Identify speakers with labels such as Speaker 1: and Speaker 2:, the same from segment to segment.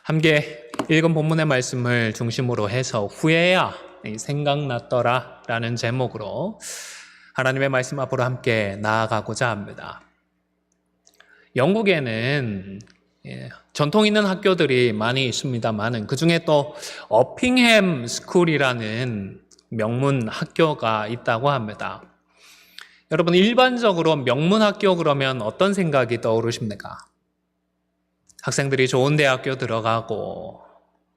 Speaker 1: 함께 읽은 본문의 말씀을 중심으로 해서 후에야 생각났더라 라는 제목으로 하나님의 말씀 앞으로 함께 나아가고자 합니다. 영국에는 전통 있는 학교들이 많이 있습니다만 그 중에 또 어핑햄 스쿨이라는 명문 학교가 있다고 합니다. 여러분, 일반적으로 명문 학교 그러면 어떤 생각이 떠오르십니까? 학생들이 좋은 대학교 들어가고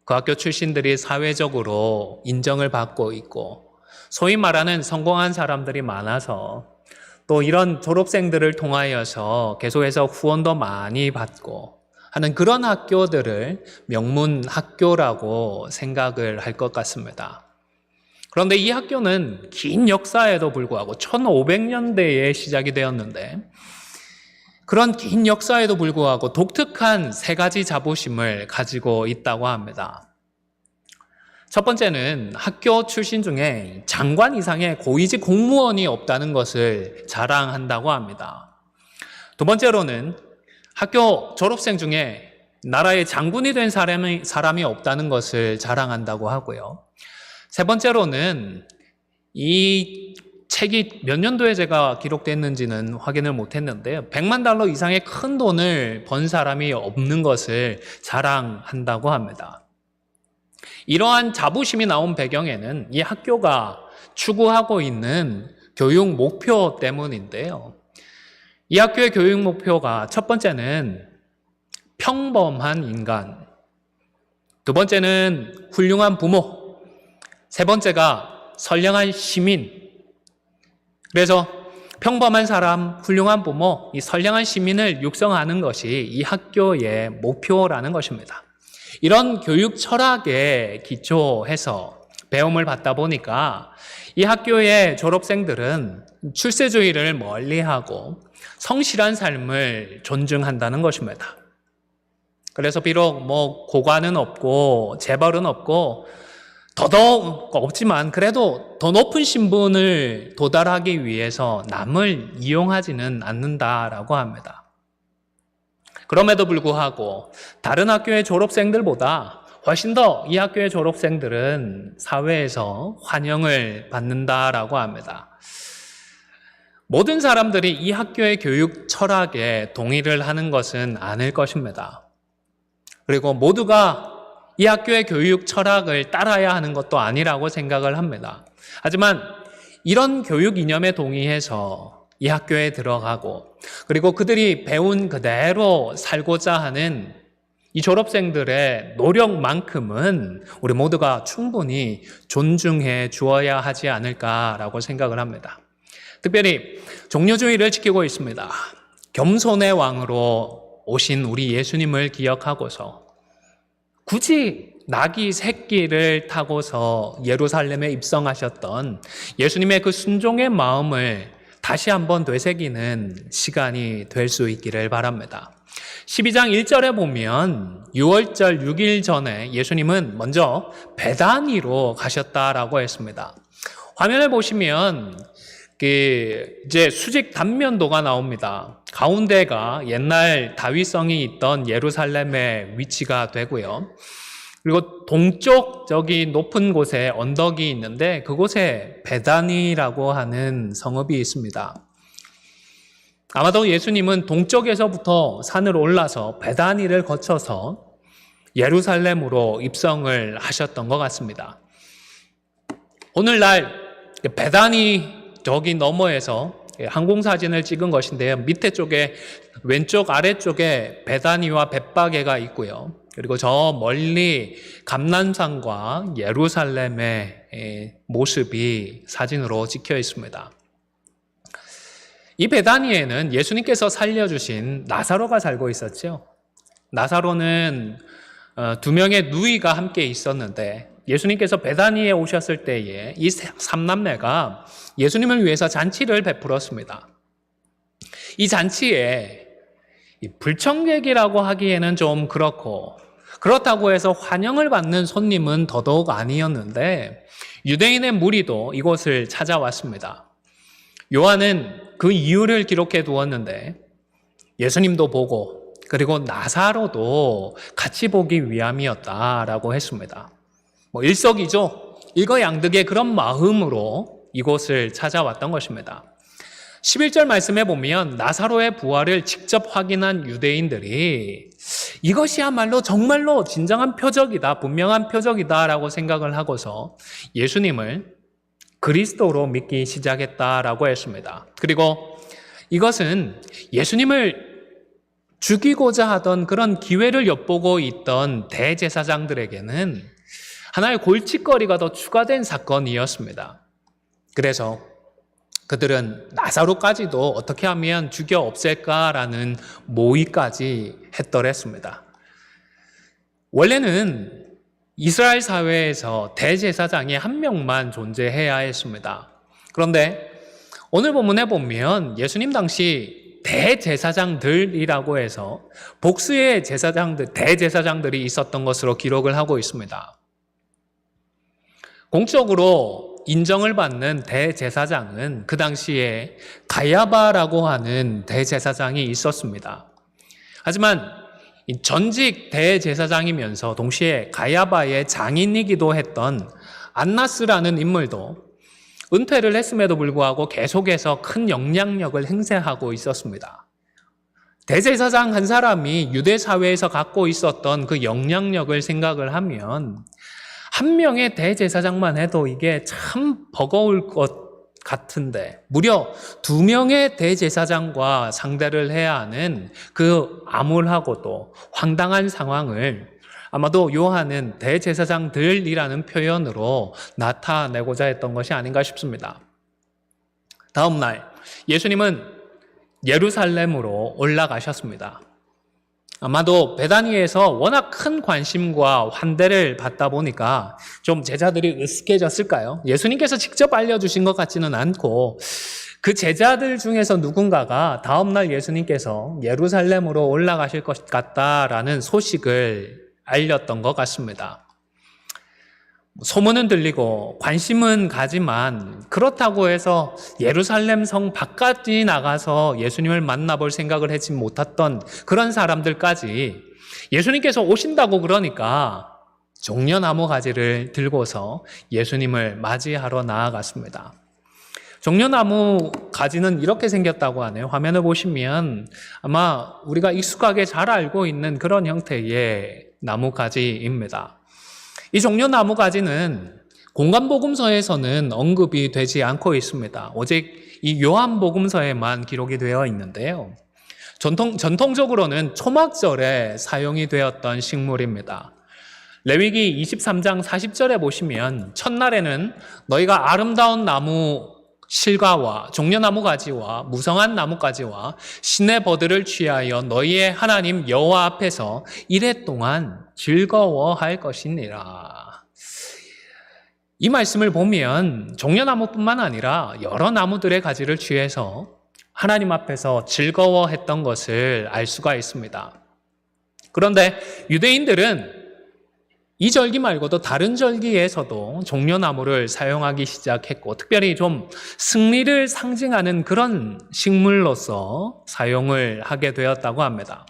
Speaker 1: 그 학교 출신들이 사회적으로 인정을 받고 있고 소위 말하는 성공한 사람들이 많아서 또 이런 졸업생들을 통하여서 계속해서 후원도 많이 받고 하는 그런 학교들을 명문 학교라고 생각을 할 것 같습니다. 그런데 이 학교는 긴 역사에도 불구하고 1500년대에 시작이 되었는데 그런 긴 역사에도 불구하고 독특한 세 가지 자부심을 가지고 있다고 합니다. 첫 번째는 학교 출신 중에 장관 이상의 고위직 공무원이 없다는 것을 자랑한다고 합니다. 두 번째로는 학교 졸업생 중에 나라의 장군이 된 사람이 없다는 것을 자랑한다고 하고요. 세 번째로는 이 책이 몇 년도에 제가 기록됐는지는 확인을 못했는데요. 100만 달러 이상의 큰 돈을 번 사람이 없는 것을 자랑한다고 합니다. 이러한 자부심이 나온 배경에는 이 학교가 추구하고 있는 교육 목표 때문인데요. 이 학교의 교육 목표가 첫 번째는 평범한 인간, 두 번째는 훌륭한 부모, 세 번째가 선량한 시민. 그래서 평범한 사람, 훌륭한 부모, 이 선량한 시민을 육성하는 것이 이 학교의 목표라는 것입니다. 이런 교육 철학에 기초해서 배움을 받다 보니까 이 학교의 졸업생들은 출세주의를 멀리하고 성실한 삶을 존중한다는 것입니다. 그래서 비록 고관은 없고 재벌은 없고 더더욱 없지만 그래도 더 높은 신분을 도달하기 위해서 남을 이용하지는 않는다라고 합니다. 그럼에도 불구하고 다른 학교의 졸업생들보다 훨씬 더 이 학교의 졸업생들은 사회에서 환영을 받는다라고 합니다. 모든 사람들이 이 학교의 교육 철학에 동의를 하는 것은 아닐 것입니다. 그리고 모두가 이 학교의 교육 철학을 따라야 하는 것도 아니라고 생각을 합니다. 하지만 이런 교육 이념에 동의해서 이 학교에 들어가고 그리고 그들이 배운 그대로 살고자 하는 이 졸업생들의 노력만큼은 우리 모두가 충분히 존중해 주어야 하지 않을까라고 생각을 합니다. 특별히 종려주의를 지키고 있습니다. 겸손의 왕으로 오신 우리 예수님을 기억하고서 굳이 나귀 새끼를 타고서 예루살렘에 입성하셨던 예수님의 그 순종의 마음을 다시 한번 되새기는 시간이 될 수 있기를 바랍니다. 12장 1절에 보면 6월절 6일 전에 예수님은 먼저 베다니로 가셨다라고 했습니다. 화면을 보시면 이제 수직 단면도가 나옵니다. 가운데가 옛날 다윗성이 있던 예루살렘의 위치가 되고요. 그리고 동쪽 저기 높은 곳에 언덕이 있는데 그곳에 베다니라고 하는 성읍이 있습니다. 아마도 예수님은 동쪽에서부터 산을 올라서 베다니를 거쳐서 예루살렘으로 입성을 하셨던 것 같습니다. 오늘날 베다니 저기 너머에서 항공사진을 찍은 것인데요. 밑에 쪽에 왼쪽 아래쪽에 베다니와 벳바게가 있고요. 그리고 저 멀리 감람산과 예루살렘의 모습이 사진으로 찍혀 있습니다. 이 베다니에는 예수님께서 살려주신 나사로가 살고 있었죠. 나사로는 두 명의 누이가 함께 있었는데 예수님께서 베다니에 오셨을 때에 이 삼남매가 예수님을 위해서 잔치를 베풀었습니다. 이 잔치에 불청객이라고 하기에는 좀 그렇다고 해서 환영을 받는 손님은 더더욱 아니었는데 유대인의 무리도 이곳을 찾아왔습니다. 요한은 그 이유를 기록해 두었는데 예수님도 보고 그리고 나사로도 같이 보기 위함이었다라고 했습니다. 일석이조 일거양득의 그런 마음으로 이곳을 찾아왔던 것입니다. 11절 말씀에 보면 나사로의 부활을 직접 확인한 유대인들이 이것이야말로 정말로 진정한 표적이다, 분명한 표적이다라고 생각을 하고서 예수님을 그리스도로 믿기 시작했다라고 했습니다. 그리고 이것은 예수님을 죽이고자 하던 그런 기회를 엿보고 있던 대제사장들에게는 하나의 골칫거리가 더 추가된 사건이었습니다. 그래서 그들은 나사로까지도 어떻게 하면 죽여 없앨까라는 모의까지 했더랬습니다. 원래는 이스라엘 사회에서 대제사장이 한 명만 존재해야 했습니다. 그런데 오늘 본문에 보면 예수님 당시 대제사장들이라고 해서 복수의 대제사장들이 있었던 것으로 기록을 하고 있습니다. 공적으로 인정을 받는 대제사장은 그 당시에 가야바라고 하는 대제사장이 있었습니다. 하지만 전직 대제사장이면서 동시에 가야바의 장인이기도 했던 안나스라는 인물도 은퇴를 했음에도 불구하고 계속해서 큰 영향력을 행사하고 있었습니다. 대제사장 한 사람이 유대 사회에서 갖고 있었던 그 영향력을 생각을 하면 한 명의 대제사장만 해도 이게 참 버거울 것 같은데 무려 2명의 대제사장과 상대를 해야 하는 그 암울하고도 황당한 상황을 아마도 요한은 대제사장들이라는 표현으로 나타내고자 했던 것이 아닌가 싶습니다. 다음 날 예수님은 예루살렘으로 올라가셨습니다. 아마도 베다니에서 워낙 큰 관심과 환대를 받다 보니까 좀 제자들이 으쓱해졌을까요? 예수님께서 직접 알려주신 것 같지는 않고 그 제자들 중에서 누군가가 다음날 예수님께서 예루살렘으로 올라가실 것 같다라는 소식을 알렸던 것 같습니다. 소문은 들리고 관심은 가지만 그렇다고 해서 예루살렘 성 밖까지 나가서 예수님을 만나볼 생각을 하지 못했던 그런 사람들까지 예수님께서 오신다고 그러니까 종려나무 가지를 들고서 예수님을 맞이하러 나아갔습니다. 종려나무 가지는 이렇게 생겼다고 하네요. 화면을 보시면 아마 우리가 익숙하게 잘 알고 있는 그런 형태의 나무 가지입니다. 이 종려나무 가지는 공간복음서에서는 언급이 되지 않고 있습니다. 오직 이 요한복음서에만 기록이 되어 있는데요. 전통적으로는 초막절에 사용이 되었던 식물입니다. 레위기 23장 40절에 보시면 첫날에는 너희가 아름다운 나무 실과와 종려나무 가지와 무성한 나무 가지와 신의 버들을 취하여 너희의 하나님 여호와 앞에서 이레 동안 즐거워할 것이니라. 이 말씀을 보면 종려나무뿐만 아니라 여러 나무들의 가지를 취해서 하나님 앞에서 즐거워했던 것을 알 수가 있습니다. 그런데 유대인들은 이 절기 말고도 다른 절기에서도 종려나무를 사용하기 시작했고 특별히 좀 승리를 상징하는 그런 식물로서 사용을 하게 되었다고 합니다.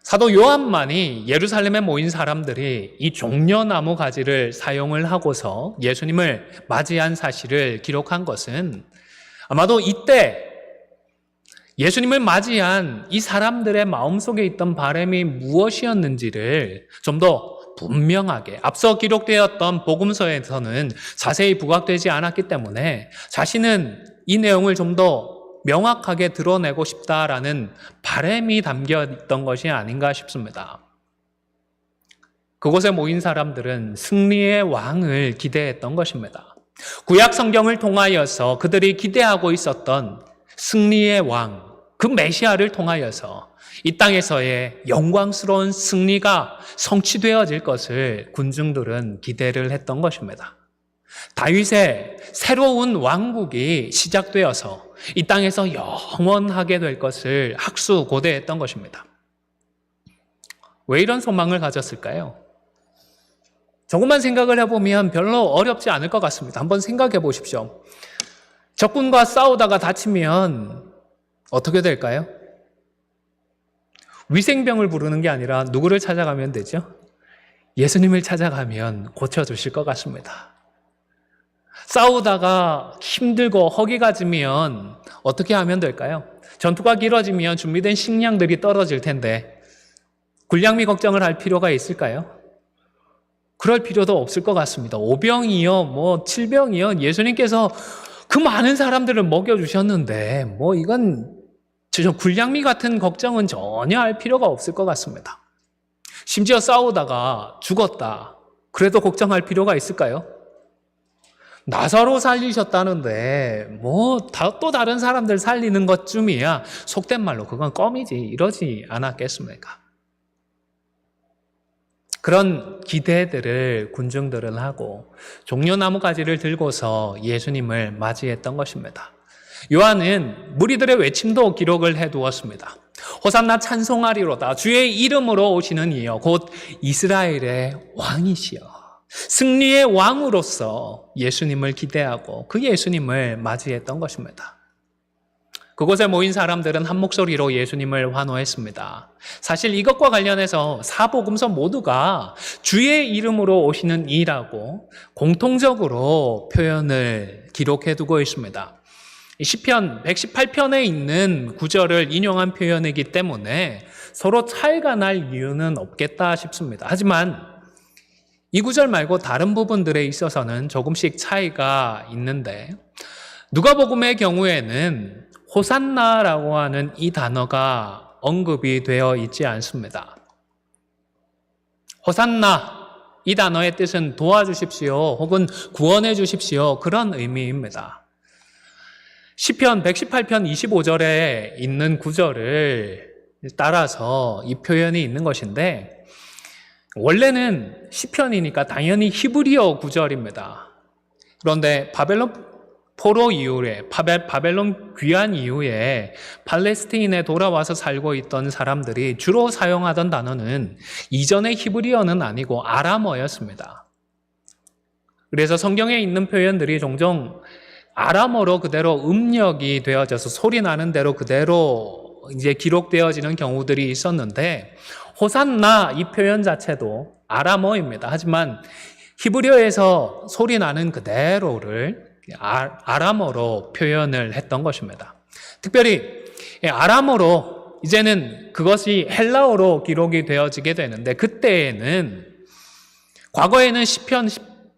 Speaker 1: 사도 요한만이 예루살렘에 모인 사람들이 이 종려나무 가지를 사용을 하고서 예수님을 맞이한 사실을 기록한 것은 아마도 이때 예수님을 맞이한 이 사람들의 마음속에 있던 바람이 무엇이었는지를 좀 더 분명하게 앞서 기록되었던 복음서에서는 자세히 부각되지 않았기 때문에 자신은 이 내용을 좀 더 명확하게 드러내고 싶다라는 바람이 담겨 있던 것이 아닌가 싶습니다. 그곳에 모인 사람들은 승리의 왕을 기대했던 것입니다. 구약 성경을 통하여서 그들이 기대하고 있었던 승리의 왕, 그 메시아를 통하여서 이 땅에서의 영광스러운 승리가 성취되어질 것을 군중들은 기대를 했던 것입니다. 다윗의 새로운 왕국이 시작되어서 이 땅에서 영원하게 될 것을 학수고대했던 것입니다. 왜 이런 소망을 가졌을까요? 조금만 생각을 해보면 별로 어렵지 않을 것 같습니다. 한번 생각해 보십시오. 적군과 싸우다가 다치면 어떻게 될까요? 위생병을 부르는 게 아니라 누구를 찾아가면 되죠? 예수님을 찾아가면 고쳐주실 것 같습니다. 싸우다가 힘들고 허기가 지면 어떻게 하면 될까요? 전투가 길어지면 준비된 식량들이 떨어질 텐데 군량미 걱정을 할 필요가 있을까요? 그럴 필요도 없을 것 같습니다. 5병이요, 7병이요. 예수님께서 그 많은 사람들을 먹여주셨는데 이건 군량미 같은 걱정은 전혀 할 필요가 없을 것 같습니다. 심지어 싸우다가 죽었다. 그래도 걱정할 필요가 있을까요? 나사로 살리셨다는데 또 다른 사람들 살리는 것쯤이야 속된 말로 그건 껌이지 이러지 않았겠습니까? 그런 기대들을 군중들은 하고 종려나무 가지를 들고서 예수님을 맞이했던 것입니다. 요한은 무리들의 외침도 기록을 해두었습니다. 호산나 찬송하리로다. 주의 이름으로 오시는 이여 곧 이스라엘의 왕이시여. 승리의 왕으로서 예수님을 기대하고 그 예수님을 맞이했던 것입니다. 그곳에 모인 사람들은 한 목소리로 예수님을 환호했습니다. 사실 이것과 관련해서 사복음서 모두가 주의 이름으로 오시는 이라고 공통적으로 표현을 기록해두고 있습니다. 시편 118편에 있는 구절을 인용한 표현이기 때문에 서로 차이가 날 이유는 없겠다 싶습니다. 하지만 이 구절 말고 다른 부분들에 있어서는 조금씩 차이가 있는데 누가복음의 경우에는 호산나라고 하는 이 단어가 언급이 되어 있지 않습니다. 호산나, 이 단어의 뜻은 도와주십시오 혹은 구원해 주십시오 그런 의미입니다. 시편 118편 25절에 있는 구절을 따라서 이 표현이 있는 것인데 원래는 시편이니까 당연히 히브리어 구절입니다. 그런데 바벨론 포로 이후에 바벨론 귀환 이후에 팔레스타인에 돌아와서 살고 있던 사람들이 주로 사용하던 단어는 이전의 히브리어는 아니고 아람어였습니다. 그래서 성경에 있는 표현들이 종종 아람어로 그대로 음력이 되어져서 소리 나는 대로 그대로 이제 기록되어지는 경우들이 있었는데 호산나 이 표현 자체도 아람어입니다. 하지만 히브리어에서 소리 나는 그대로를 아람어로 표현을 했던 것입니다. 특별히 아람어로 이제는 그것이 헬라어로 기록이 되어지게 되는데 그때에는 과거에는 시편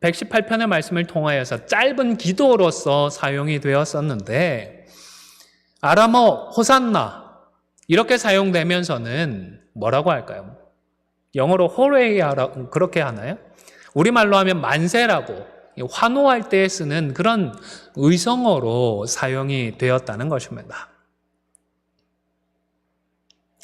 Speaker 1: 118편의 말씀을 통하여서 짧은 기도로서 사용이 되었었는데 아람어 호산나 이렇게 사용되면서는 뭐라고 할까요? 영어로 호레이아라고 그렇게 하나요? 우리말로 하면 만세라고 환호할 때 쓰는 그런 의성어로 사용이 되었다는 것입니다.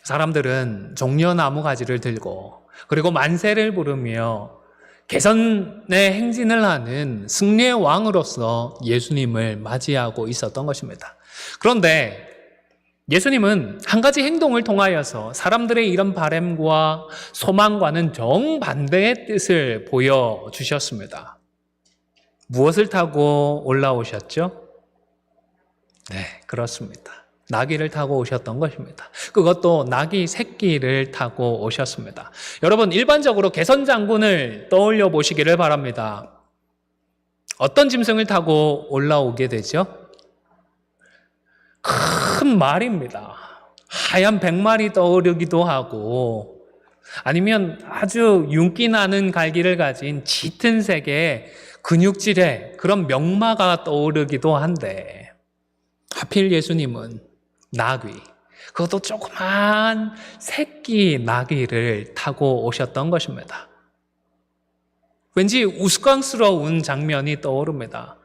Speaker 1: 사람들은 종려나무 가지를 들고 그리고 만세를 부르며 개선의 행진을 하는 승리의 왕으로서 예수님을 맞이하고 있었던 것입니다. 그런데 예수님은 한 가지 행동을 통하여서 사람들의 이런 바램과 소망과는 정반대의 뜻을 보여주셨습니다. 무엇을 타고 올라오셨죠? 네, 그렇습니다. 나귀를 타고 오셨던 것입니다. 그것도 나귀 새끼를 타고 오셨습니다. 여러분, 일반적으로 개선장군을 떠올려 보시기를 바랍니다. 어떤 짐승을 타고 올라오게 되죠? 큰 말입니다. 하얀 백말이 떠오르기도 하고 아니면 아주 윤기 나는 갈기를 가진 짙은 색의 근육질의 그런 명마가 떠오르기도 한데 하필 예수님은 나귀, 그것도 조그만 새끼 나귀를 타고 오셨던 것입니다. 왠지 우스꽝스러운 장면이 떠오릅니다.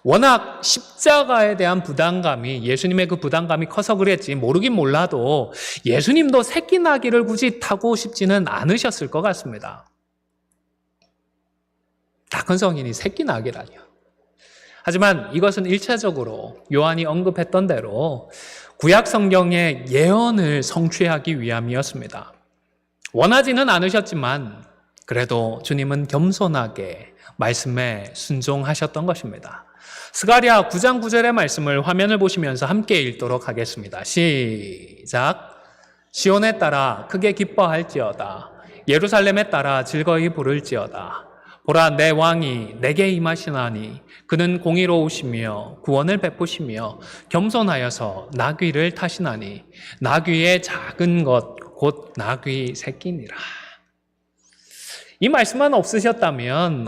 Speaker 1: 워낙 십자가에 대한 부담감이 예수님의 그 부담감이 커서 그랬지 모르긴 몰라도 예수님도 새끼 나귀를 굳이 타고 싶지는 않으셨을 것 같습니다. 다 큰 성인이 새끼 나귀라뇨. 하지만 이것은 1차적으로 요한이 언급했던 대로 구약 성경의 예언을 성취하기 위함이었습니다. 원하지는 않으셨지만 그래도 주님은 겸손하게 말씀에 순종하셨던 것입니다. 스가랴 9장 9절의 말씀을 화면을 보시면서 함께 읽도록 하겠습니다. 시작. 시온에 따라 크게 기뻐할지어다. 예루살렘에 따라 즐거이 부를지어다. 보라, 내 왕이 내게 임하시나니 그는 공의로우시며 구원을 베푸시며 겸손하여서 나귀를 타시나니 나귀의 작은 것 곧 나귀 새끼니라. 이 말씀만 없었다면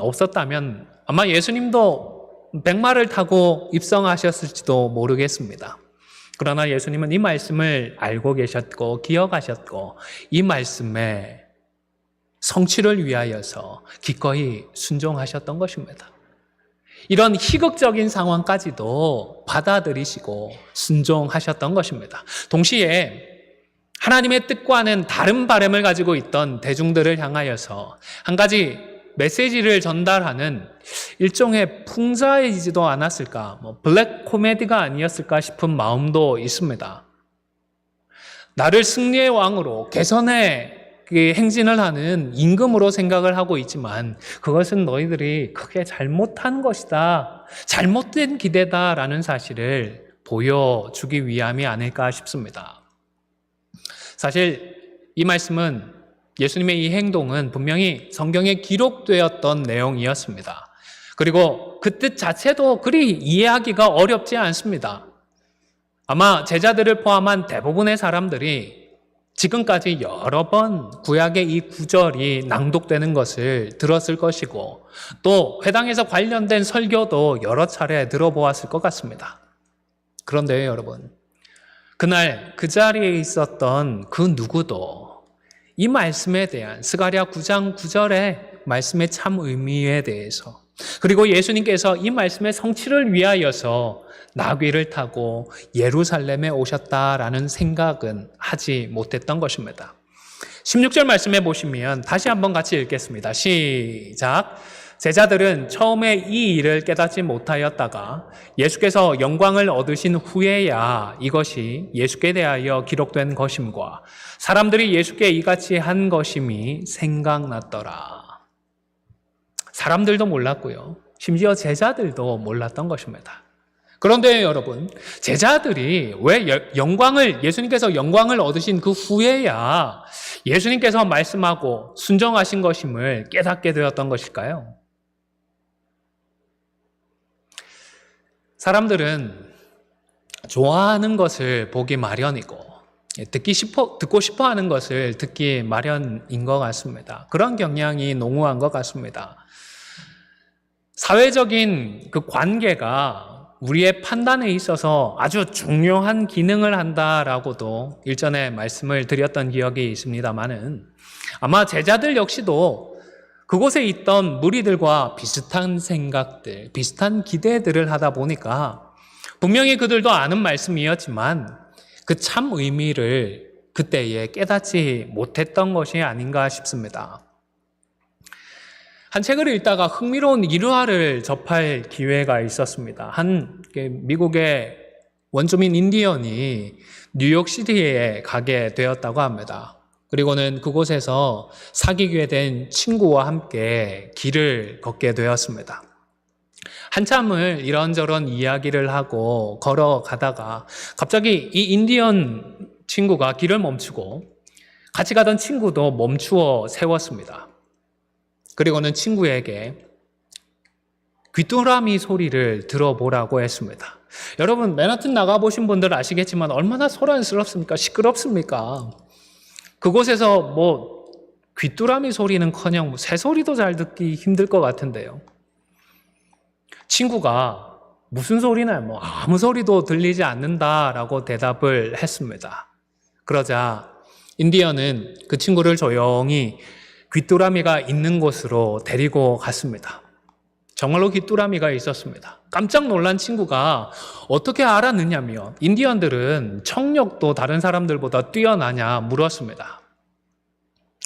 Speaker 1: 아마 예수님도 백마를 타고 입성하셨을지도 모르겠습니다. 그러나 예수님은 이 말씀을 알고 계셨고 기억하셨고 이 말씀의 성취를 위하여서 기꺼이 순종하셨던 것입니다. 이런 희극적인 상황까지도 받아들이시고 순종하셨던 것입니다. 동시에 하나님의 뜻과는 다른 바람을 가지고 있던 대중들을 향하여서 한 가지 메시지를 전달하는 일종의 풍자이지도 않았을까, 블랙 코미디가 아니었을까 싶은 마음도 있습니다. 나를 승리의 왕으로 개선의 행진을 하는 임금으로 생각을 하고 있지만 그것은 너희들이 크게 잘못한 것이다, 잘못된 기대다라는 사실을 보여주기 위함이 아닐까 싶습니다. 사실 이 말씀은 예수님의 이 행동은 분명히 성경에 기록되었던 내용이었습니다. 그리고 그 뜻 자체도 그리 이해하기가 어렵지 않습니다. 아마 제자들을 포함한 대부분의 사람들이 지금까지 여러 번 구약의 이 구절이 낭독되는 것을 들었을 것이고 또 회당에서 관련된 설교도 여러 차례 들어보았을 것 같습니다. 그런데요, 여러분, 그날 그 자리에 있었던 그 누구도 이 말씀에 대한 스가랴 9장 9절의 말씀의 참 의미에 대해서 그리고 예수님께서 이 말씀의 성취를 위하여서 나귀를 타고 예루살렘에 오셨다라는 생각은 하지 못했던 것입니다. 16절 말씀에 보시면 다시 한번 같이 읽겠습니다. 시작. 제자들은 처음에 이 일을 깨닫지 못하였다가 예수께서 영광을 얻으신 후에야 이것이 예수께 대하여 기록된 것임과 사람들이 예수께 이같이 한 것임이 생각났더라. 사람들도 몰랐고요, 심지어 제자들도 몰랐던 것입니다. 그런데 여러분, 제자들이 왜 예수님께서 영광을 얻으신 그 후에야 예수님께서 말씀하고 순종하신 것임을 깨닫게 되었던 것일까요? 사람들은 좋아하는 것을 보기 마련이고 듣고 싶어 하는 것을 듣기 마련인 것 같습니다. 그런 경향이 농후한 것 같습니다. 사회적인 그 관계가 우리의 판단에 있어서 아주 중요한 기능을 한다라고도 일전에 말씀을 드렸던 기억이 있습니다만은 아마 제자들 역시도 그곳에 있던 무리들과 비슷한 생각들, 비슷한 기대들을 하다 보니까 분명히 그들도 아는 말씀이었지만 그 참 의미를 그때에 깨닫지 못했던 것이 아닌가 싶습니다. 한 책을 읽다가 흥미로운 일화를 접할 기회가 있었습니다. 한 미국의 원주민 인디언이 뉴욕시티에 가게 되었다고 합니다. 그리고는 그곳에서 사귀게 된 친구와 함께 길을 걷게 되었습니다. 한참을 이런저런 이야기를 하고 걸어가다가 갑자기 이 인디언 친구가 길을 멈추고 같이 가던 친구도 멈추어 세웠습니다. 그리고는 친구에게 귀뚜라미 소리를 들어보라고 했습니다. 여러분, 맨하튼 나가보신 분들 아시겠지만 얼마나 소란스럽습니까? 시끄럽습니까? 그곳에서 귀뚜라미 소리는커녕 새소리도 잘 듣기 힘들 것 같은데요. 친구가 무슨 소리나 아무 소리도 들리지 않는다라고 대답을 했습니다. 그러자 인디언은 그 친구를 조용히 귀뚜라미가 있는 곳으로 데리고 갔습니다. 정말로 귀뚜라미가 있었습니다. 깜짝 놀란 친구가 어떻게 알았느냐며 인디언들은 청력도 다른 사람들보다 뛰어나냐 물었습니다.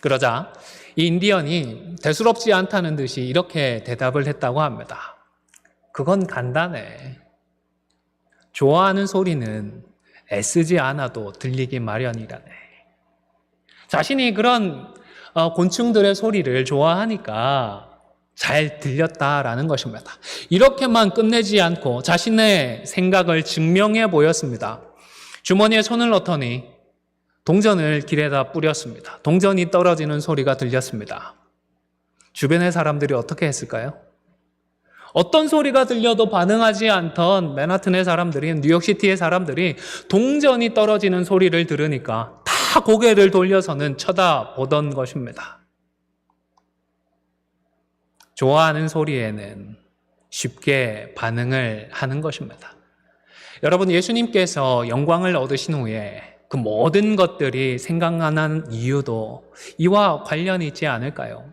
Speaker 1: 그러자 이 인디언이 대수롭지 않다는 듯이 이렇게 대답을 했다고 합니다. 그건 간단해. 좋아하는 소리는 애쓰지 않아도 들리기 마련이라네. 자신이 그런 곤충들의 소리를 좋아하니까 잘 들렸다라는 것입니다. 이렇게만 끝내지 않고 자신의 생각을 증명해 보였습니다. 주머니에 손을 넣더니 동전을 길에다 뿌렸습니다. 동전이 떨어지는 소리가 들렸습니다. 주변의 사람들이 어떻게 했을까요? 어떤 소리가 들려도 반응하지 않던 맨하튼의 사람들이, 뉴욕시티의 사람들이 동전이 떨어지는 소리를 들으니까 다 고개를 돌려서는 쳐다보던 것입니다. 좋아하는 소리에는 쉽게 반응을 하는 것입니다. 여러분, 예수님께서 영광을 얻으신 후에 그 모든 것들이 생각나는 이유도 이와 관련이 있지 않을까요?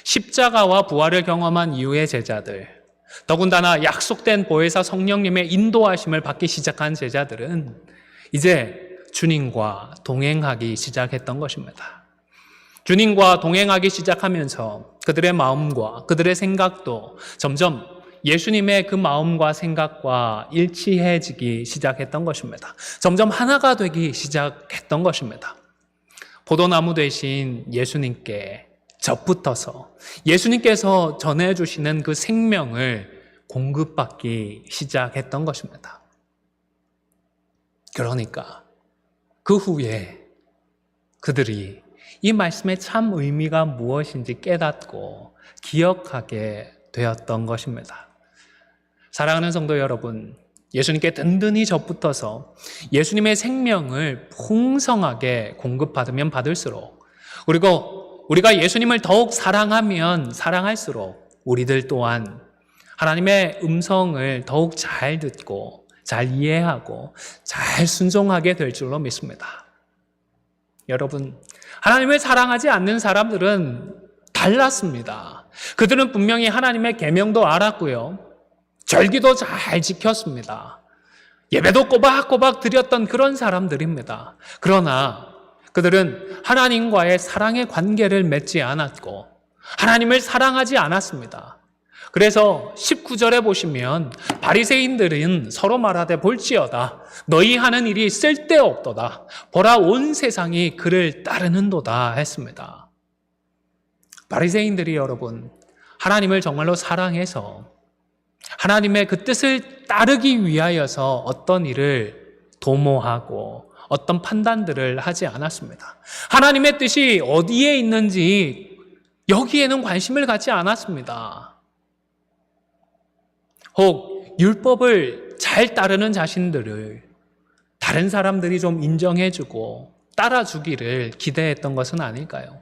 Speaker 1: 십자가와 부활을 경험한 이후의 제자들, 더군다나 약속된 보혜사 성령님의 인도하심을 받기 시작한 제자들은 이제 주님과 동행하기 시작했던 것입니다. 주님과 동행하기 시작하면서 그들의 마음과 그들의 생각도 점점 예수님의 그 마음과 생각과 일치해지기 시작했던 것입니다. 점점 하나가 되기 시작했던 것입니다. 포도나무 되신 예수님께 접붙어서 예수님께서 전해주시는 그 생명을 공급받기 시작했던 것입니다. 그러니까 그 후에 그들이 이 말씀의 참 의미가 무엇인지 깨닫고 기억하게 되었던 것입니다. 사랑하는 성도 여러분, 예수님께 든든히 접붙어서 예수님의 생명을 풍성하게 공급받으면 받을수록, 그리고 우리가 예수님을 더욱 사랑하면 사랑할수록 우리들 또한 하나님의 음성을 더욱 잘 듣고 잘 이해하고 잘 순종하게 될 줄로 믿습니다. 여러분, 하나님을 사랑하지 않는 사람들은 달랐습니다. 그들은 분명히 하나님의 계명도 알았고요, 절기도 잘 지켰습니다. 예배도 꼬박꼬박 드렸던 그런 사람들입니다. 그러나 그들은 하나님과의 사랑의 관계를 맺지 않았고 하나님을 사랑하지 않았습니다. 그래서 19절에 보시면 바리새인들은 서로 말하되 볼지어다 너희 하는 일이 쓸데없도다 보라 온 세상이 그를 따르는도다 했습니다. 바리새인들이 여러분, 하나님을 정말로 사랑해서 하나님의 그 뜻을 따르기 위하여서 어떤 일을 도모하고 어떤 판단들을 하지 않았습니다. 하나님의 뜻이 어디에 있는지 여기에는 관심을 갖지 않았습니다. 혹 율법을 잘 따르는 자신들을 다른 사람들이 좀 인정해주고 따라주기를 기대했던 것은 아닐까요?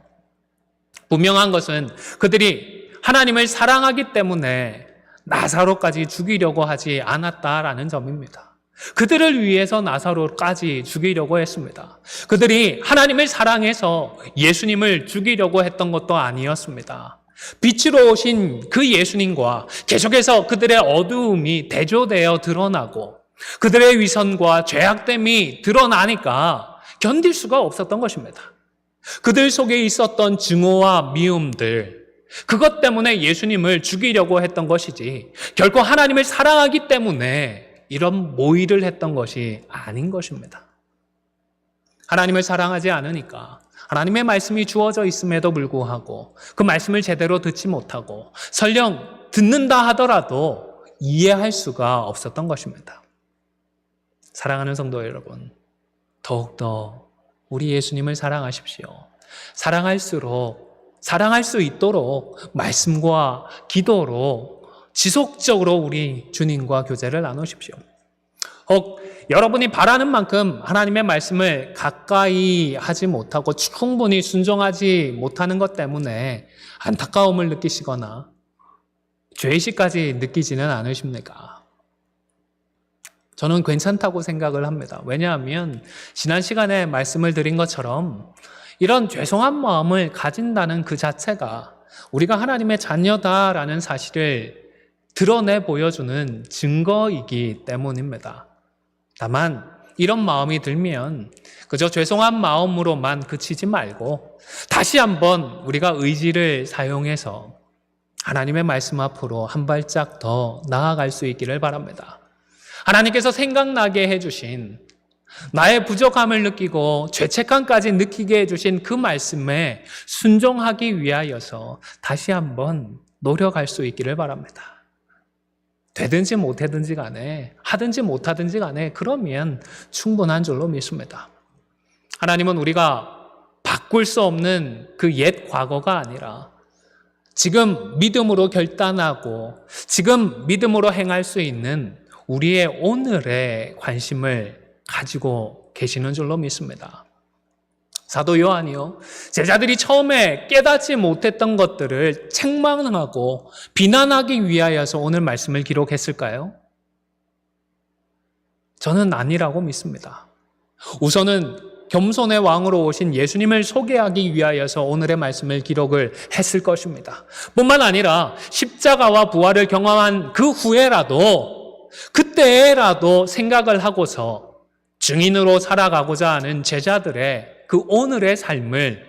Speaker 1: 분명한 것은 그들이 하나님을 사랑하기 때문에 나사로까지 죽이려고 하지 않았다라는 점입니다. 그들을 위해서 나사로까지 죽이려고 했습니다. 그들이 하나님을 사랑해서 예수님을 죽이려고 했던 것도 아니었습니다. 빛으로 오신 그 예수님과 계속해서 그들의 어두움이 대조되어 드러나고 그들의 위선과 죄악됨이 드러나니까 견딜 수가 없었던 것입니다. 그들 속에 있었던 증오와 미움들, 그것 때문에 예수님을 죽이려고 했던 것이지 결코 하나님을 사랑하기 때문에 이런 모의를 했던 것이 아닌 것입니다. 하나님을 사랑하지 않으니까 하나님의 말씀이 주어져 있음에도 불구하고 그 말씀을 제대로 듣지 못하고 설령 듣는다 하더라도 이해할 수가 없었던 것입니다. 사랑하는 성도 여러분, 더욱더 우리 예수님을 사랑하십시오. 사랑할 수 있도록 말씀과 기도로 지속적으로 우리 주님과 교제를 나누십시오. 혹 여러분이 바라는 만큼 하나님의 말씀을 가까이 하지 못하고 충분히 순종하지 못하는 것 때문에 안타까움을 느끼시거나 죄의식까지 느끼지는 않으십니까? 저는 괜찮다고 생각을 합니다. 왜냐하면 지난 시간에 말씀을 드린 것처럼 이런 죄송한 마음을 가진다는 그 자체가 우리가 하나님의 자녀다라는 사실을 드러내 보여주는 증거이기 때문입니다. 다만 이런 마음이 들면 그저 죄송한 마음으로만 그치지 말고 다시 한번 우리가 의지를 사용해서 하나님의 말씀 앞으로 한 발짝 더 나아갈 수 있기를 바랍니다. 하나님께서 생각나게 해주신, 나의 부족함을 느끼고 죄책감까지 느끼게 해주신 그 말씀에 순종하기 위하여서 다시 한번 노력할 수 있기를 바랍니다. 되든지 못하든지 간에, 하든지 못하든지 간에 그러면 충분한 줄로 믿습니다. 하나님은 우리가 바꿀 수 없는 그 옛 과거가 아니라 지금 믿음으로 결단하고 지금 믿음으로 행할 수 있는 우리의 오늘에 관심을 가지고 계시는 줄로 믿습니다. 사도 요한이요, 제자들이 처음에 깨닫지 못했던 것들을 책망하고 비난하기 위하여서 오늘 말씀을 기록했을까요? 저는 아니라고 믿습니다. 우선은 겸손의 왕으로 오신 예수님을 소개하기 위하여서 오늘의 말씀을 기록을 했을 것입니다. 뿐만 아니라 십자가와 부활을 경험한 그 후에라도, 그때라도 생각을 하고서 증인으로 살아가고자 하는 제자들의 그 오늘의 삶을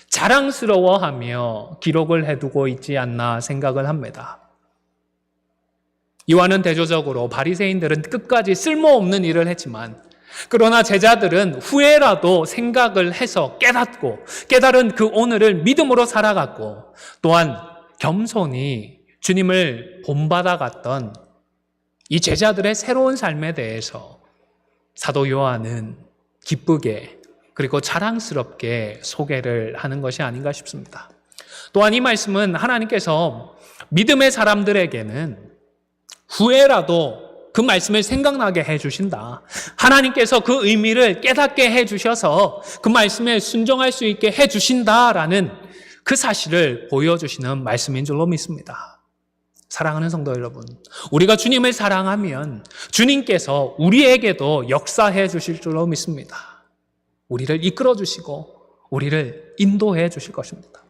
Speaker 1: 자랑스러워하며 기록을 해두고 있지 않나 생각을 합니다. 요한은 대조적으로 바리새인들은 끝까지 쓸모없는 일을 했지만, 그러나 제자들은 후에라도 생각을 해서 깨달은 그 오늘을 믿음으로 살아갔고, 또한 겸손히 주님을 본받아갔던 이 제자들의 새로운 삶에 대해서 사도 요한은 기쁘게 그리고 자랑스럽게 소개를 하는 것이 아닌가 싶습니다. 또한 이 말씀은 하나님께서 믿음의 사람들에게는 후에라도 그 말씀을 생각나게 해주신다. 하나님께서 그 의미를 깨닫게 해주셔서 그 말씀에 순종할 수 있게 해주신다라는 그 사실을 보여주시는 말씀인 줄로 믿습니다. 사랑하는 성도 여러분, 우리가 주님을 사랑하면 주님께서 우리에게도 역사해 주실 줄로 믿습니다. 우리를 이끌어 주시고 우리를 인도해 주실 것입니다.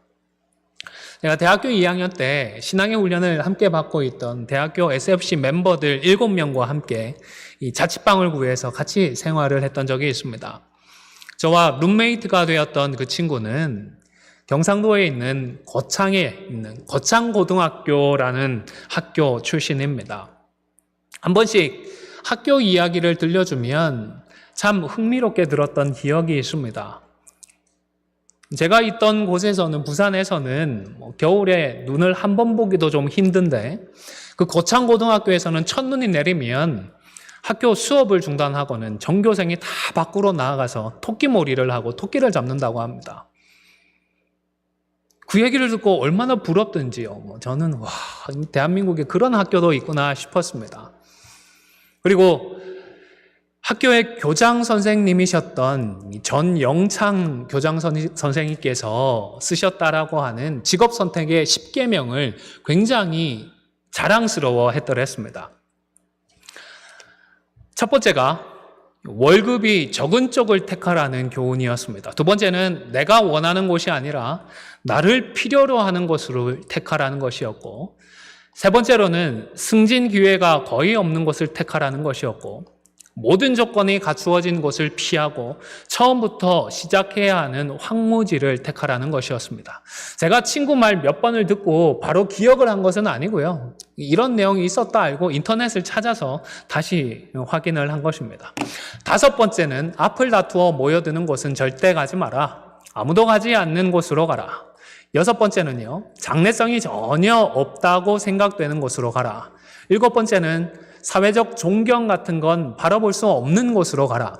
Speaker 1: 제가 대학교 2학년 때 신앙의 훈련을 함께 받고 있던 대학교 SFC 멤버들 7명과 함께 이 자취방을 구해서 같이 생활을 했던 적이 있습니다. 저와 룸메이트가 되었던 그 친구는 경상도에 있는 거창에 있는 거창고등학교라는 학교 출신입니다. 한 번씩 학교 이야기를 들려주면 참 흥미롭게 들었던 기억이 있습니다. 제가 있던 곳에서는, 부산에서는 겨울에 눈을 한 번 보기도 좀 힘든데, 그 거창고등학교에서는 첫눈이 내리면 학교 수업을 중단하고는 전교생이 다 밖으로 나가서 토끼몰이를 하고 토끼를 잡는다고 합니다. 그 얘기를 듣고 얼마나 부럽던지요. 저는 와, 대한민국에 그런 학교도 있구나 싶었습니다. 그리고 학교의 교장 선생님이셨던 전영창 교장 선생님께서 쓰셨다라고 하는 직업 선택의 10계명을 굉장히 자랑스러워 했더랬습니다. 첫 번째가 월급이 적은 쪽을 택하라는 교훈이었습니다. 두 번째는 내가 원하는 곳이 아니라 나를 필요로 하는 곳으로 택하라는 것이었고, 세 번째로는 승진 기회가 거의 없는 곳을 택하라는 것이었고, 모든 조건이 갖추어진 곳을 피하고 처음부터 시작해야 하는 황무지를 택하라는 것이었습니다. 제가 친구 말 몇 번을 듣고 바로 기억을 한 것은 아니고요. 이런 내용이 있었다 알고 인터넷을 찾아서 다시 확인을 한 것입니다. 다섯 번째는 앞을 다투어 모여드는 곳은 절대 가지 마라. 아무도 가지 않는 곳으로 가라. 여섯 번째는요, 장래성이 전혀 없다고 생각되는 곳으로 가라. 일곱 번째는 사회적 존경 같은 건 바라볼 수 없는 곳으로 가라.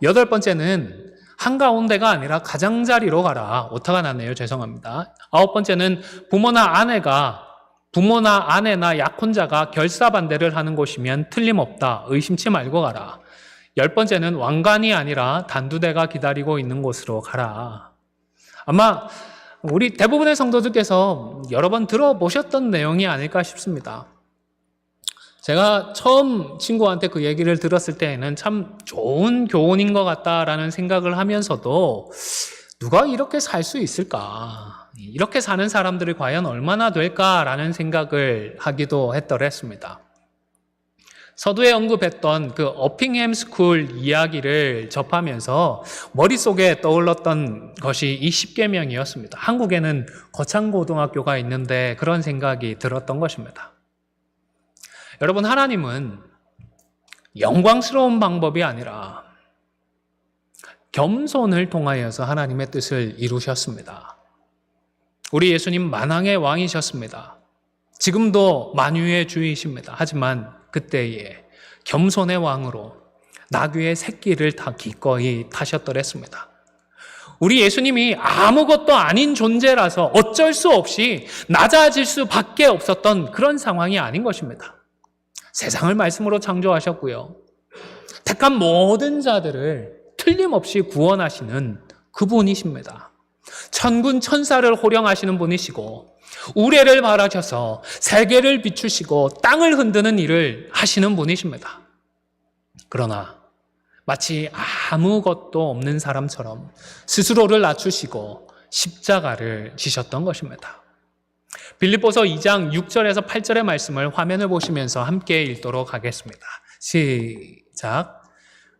Speaker 1: 여덟 번째는 한가운데가 아니라 가장자리로 가라. 오타가 났네요. 죄송합니다. 아홉 번째는 부모나 아내나 약혼자가 결사반대를 하는 곳이면 틀림없다. 의심치 말고 가라. 열 번째는 왕관이 아니라 단두대가 기다리고 있는 곳으로 가라. 아마 우리 대부분의 성도들께서 여러 번 들어보셨던 내용이 아닐까 싶습니다. 제가 처음 친구한테 그 얘기를 들었을 때에는 참 좋은 교훈인 것 같다라는 생각을 하면서도 누가 이렇게 살 수 있을까? 이렇게 사는 사람들이 과연 얼마나 될까라는 생각을 하기도 했더랬습니다. 서두에 언급했던 그 어핑햄 스쿨 이야기를 접하면서 머릿속에 떠올랐던 것이 이 10계명이었습니다. 한국에는 거창고등학교가 있는데 그런 생각이 들었던 것입니다. 여러분, 하나님은 영광스러운 방법이 아니라 겸손을 통하여서 하나님의 뜻을 이루셨습니다. 우리 예수님 만왕의 왕이셨습니다. 지금도 만유의 주이십니다. 하지만 그때에 겸손의 왕으로 나귀의 새끼를 다 기꺼이 타셨더랬습니다. 우리 예수님이 아무것도 아닌 존재라서 어쩔 수 없이 낮아질 수밖에 없었던 그런 상황이 아닌 것입니다. 세상을 말씀으로 창조하셨고요. 택한 모든 자들을 틀림없이 구원하시는 그분이십니다. 천군 천사를 호령하시는 분이시고 우레를 바라셔서 세계를 비추시고 땅을 흔드는 일을 하시는 분이십니다. 그러나 마치 아무것도 없는 사람처럼 스스로를 낮추시고 십자가를 지셨던 것입니다. 빌립보서 2장 6절에서 8절의 말씀을 화면을 보시면서 함께 읽도록 하겠습니다. 시작.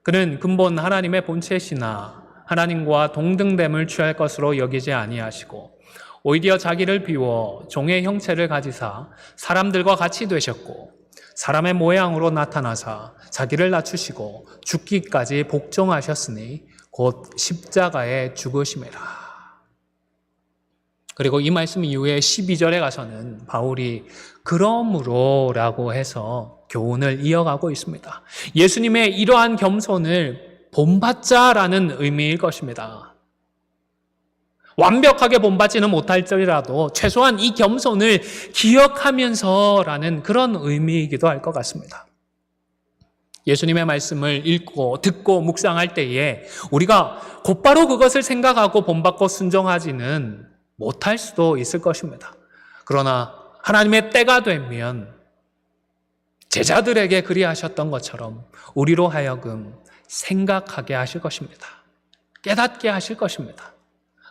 Speaker 1: 그는 근본 하나님의 본체시나 하나님과 동등됨을 취할 것으로 여기지 아니하시고 오히려 자기를 비워 종의 형체를 가지사 사람들과 같이 되셨고 사람의 모양으로 나타나사 자기를 낮추시고 죽기까지 복종하셨으니 곧 십자가에 죽으심이라. 그리고 이 말씀 이후에 12절에 가서는 바울이 그러므로라고 해서 교훈을 이어가고 있습니다. 예수님의 이러한 겸손을 본받자라는 의미일 것입니다. 완벽하게 본받지는 못할지라도 최소한 이 겸손을 기억하면서라는 그런 의미이기도 할 것 같습니다. 예수님의 말씀을 읽고 듣고 묵상할 때에 우리가 곧바로 그것을 생각하고 본받고 순종하지는 못할 수도 있을 것입니다. 그러나 하나님의 때가 되면 제자들에게 그리하셨던 것처럼 우리로 하여금 생각하게 하실 것입니다. 깨닫게 하실 것입니다.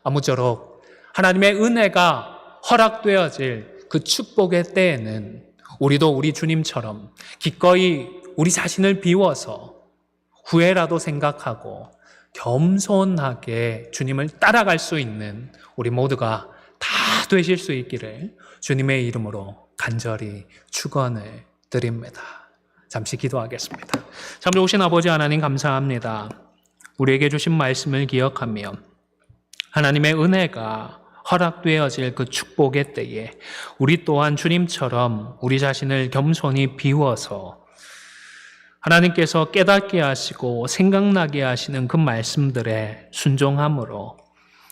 Speaker 1: 아무쪼록 하나님의 은혜가 허락되어질 그 축복의 때에는 우리도 우리 주님처럼 기꺼이 우리 자신을 비워서 후회라도 생각하고 겸손하게 주님을 따라갈 수 있는 우리 모두가 다 되실 수 있기를 주님의 이름으로 간절히 축원을 드립니다. 잠시 기도하겠습니다. 참 좋으신 아버지 하나님 감사합니다. 우리에게 주신 말씀을 기억하며 하나님의 은혜가 허락되어질 그 축복의 때에 우리 또한 주님처럼 우리 자신을 겸손히 비워서 하나님께서 깨닫게 하시고 생각나게 하시는 그 말씀들에 순종함으로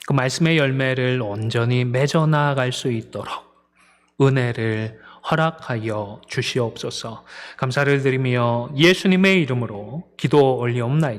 Speaker 1: 그 말씀의 열매를 온전히 맺어 나아갈 수 있도록 은혜를 허락하여 주시옵소서. 감사를 드리며 예수님의 이름으로 기도 올리옵나이다.